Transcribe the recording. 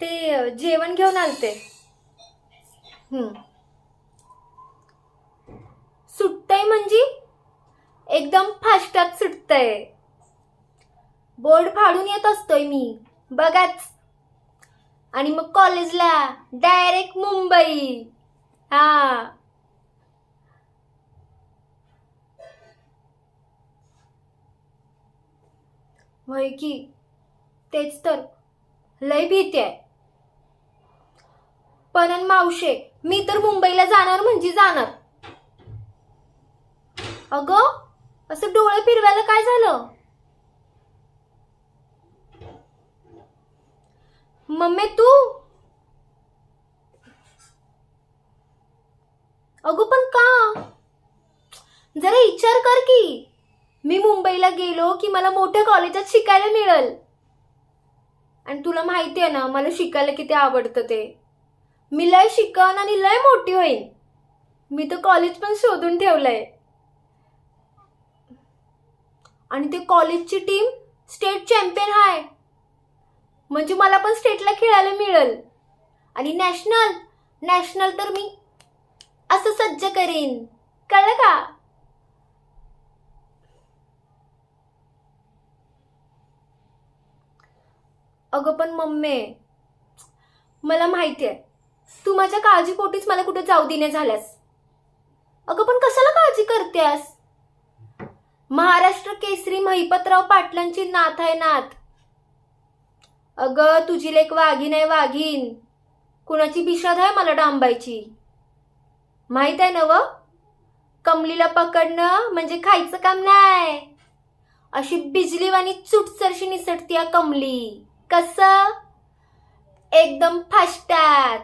ते जेवण घेऊन आलते. सुटतंय म्हणजे एकदम फास्टात सुटतंय. बोर्ड फाडून येत असतोय मी बघाच. आणि मग कॉलेजला डायरेक्ट मुंबई. हा, होय की. तेच तर लय भीती आहे. पण मावशे, मी तर मुंबईला जाणार म्हणजे जाणार. अगं, असं डोळे फिरवायला काय झालं? मम्मी तू? अगं पण का? जरा विचार कर की. मी मुंबईला गेलो की मला मोठ्या कॉलेजात शिकायला मिळेल. आणि तुला माहिती आहे ना मला शिकायला किती आवडतं ते. मी लय शिकन आणि लय मोठी होईन. मी तर कॉलेज पण शोधून ठेवलंय. आणि ते कॉलेजची टीम स्टेट चॅम्पियन आहे. म्हणजे मला पण स्टेटला खेळायला मिळेल. आणि नॅशनल तर मी असं सज्ज करीन. कळलं का? अगं पण मम्मी, मला माहिती आहे तू माझ्या काळजीपोटीच मला कुठे जाऊ दिने झाल्यास. अगं पण कशाला काळजी करतेस? महाराष्ट्र केसरी महिपतराव पाटलांची नात आहे नात. अगं तुझी लेक वाघीण आहे वाघीण. कुणाची बिशाद आहे मला डांबायची. माहित आहे ना व? कमलीला पकडणं म्हणजे खायचं काम नाही. अशी बिजलीवाणी चुटसरशी निसटती कमली. कसं? एकदम फास्टात.